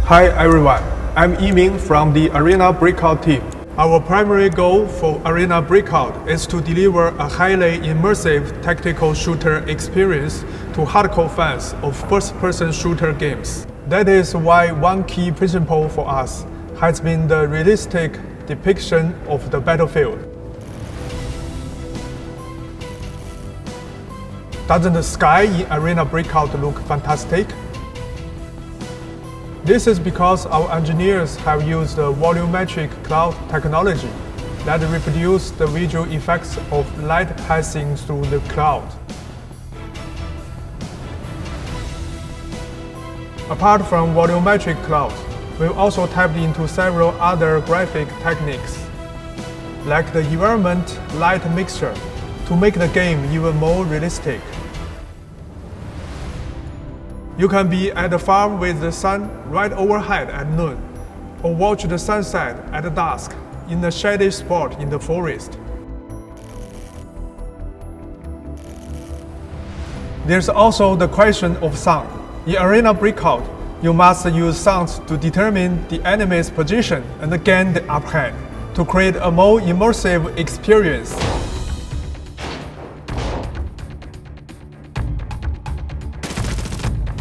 Hi everyone, I'm Yiming from the Arena Breakout team. Our primary goal for Arena Breakout is to deliver a highly immersive tactical shooter experience to hardcore fans of first-person shooter games. That is why one key principle for us has been the realistic depiction of the battlefield. Doesn't the sky in Arena Breakout look fantastic? This is because our engineers have used the volumetric cloud technology that reproduces the visual effects of light passing through the cloud. Apart from volumetric clouds, we've also tapped into several other graphic techniques, like the environment light mixture, to make the game even more realistic. You can be at the farm with the sun right overhead at noon, or watch the sunset at dusk in a shady spot in the forest. There's also the question of sound. In Arena Breakout, you must use sounds to determine the enemy's position and gain the upper hand, to create a more immersive experience.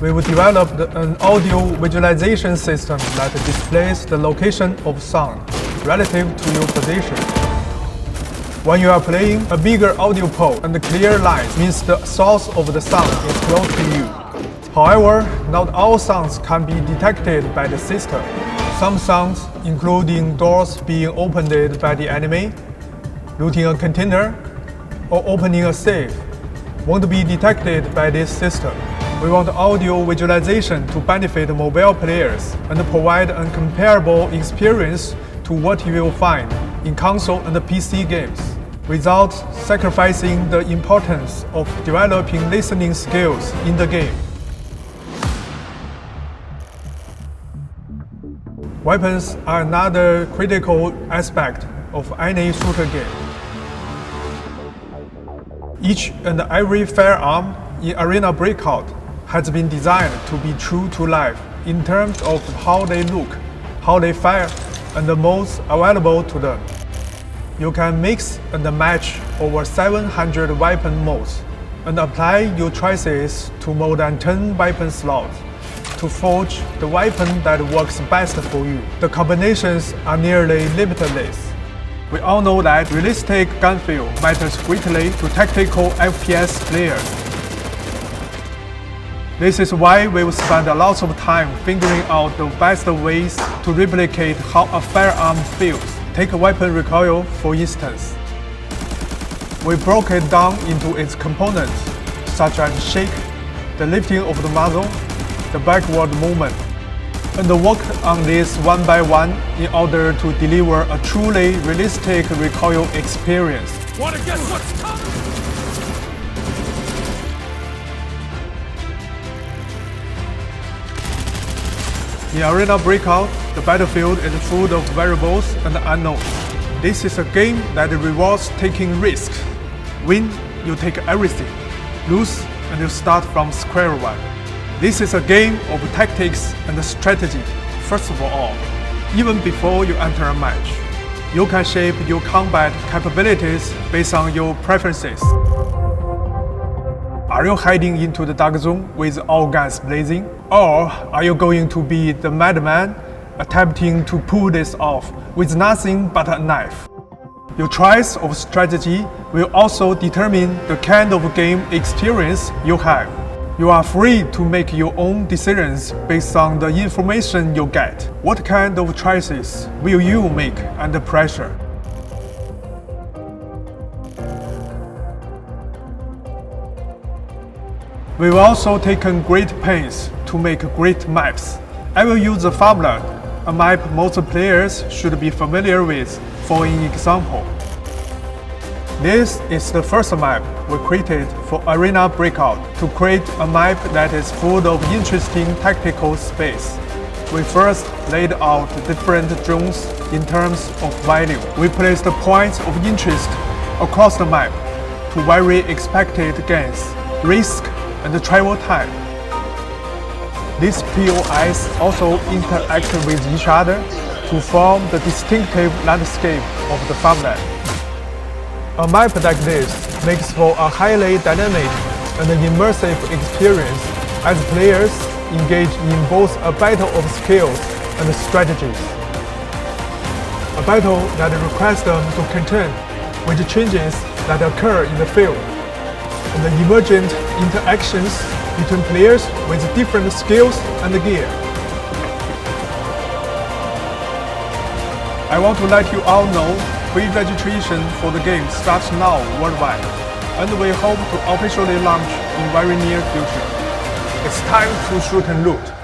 We've developed an audio visualization system that displays the location of sound relative to your position. When you are playing, a bigger audio pole and clear lines means the source of the sound is close to you. However, not all sounds can be detected by the system. Some sounds, including doors being opened by the enemy, looting a container, or opening a safe, won't be detected by this system. We want audio visualization to benefit mobile players and provide a comparable experience to what you will find in console and PC games, without sacrificing the importance of developing listening skills in the game. Weapons are another critical aspect of any shooter game. Each and every firearm in Arena Breakout has been designed to be true to life in terms of how they look, how they fire, and the modes available to them. You can mix and match over 700 weapon modes and apply your choices to more than 10 weapon slots to forge the weapon that works best for you. The combinations are nearly limitless. We all know that realistic gun feel matters greatly to tactical FPS players. This is why we've spent a lot of time figuring out the best ways to replicate how a firearm feels. Take weapon recoil, for instance. We broke it down into its components, such as shake, the lifting of the muzzle, the backward movement, and worked on this one by one in order to deliver a truly realistic recoil experience. Wanna guess what's coming? In Arena Breakout, the battlefield is full of variables and unknowns. This is a game that rewards taking risks. Win, you take everything. Lose, and you start from square one. This is a game of tactics and strategy, first of all. Even before you enter a match, you can shape your combat capabilities based on your preferences. Are you heading into the dark zone with all guns blazing? Or are you going to be the madman attempting to pull this off with nothing but a knife? Your choice of strategy will also determine the kind of game experience you have. You are free to make your own decisions based on the information you get. What kind of choices will you make under pressure? We've also taken great pains to make great maps. I will use the formula, a map most players should be familiar with, for an example. This is the first map we created for Arena Breakout to create a map that is full of interesting tactical space. We first laid out different zones in terms of value. We placed points of interest across the map to vary expected gains, risk, and travel time. These POIs also interact with each other to form the distinctive landscape of the farmland. A map like this makes for a highly dynamic and immersive experience as players engage in both a battle of skills and strategies. A battle that requires them to contend with changes that occur in the field, and the emergent interactions between players with different skills and gear. I want to let you all know pre-registration for the game starts now worldwide, and we hope to officially launch in very near future. It's time to shoot and loot.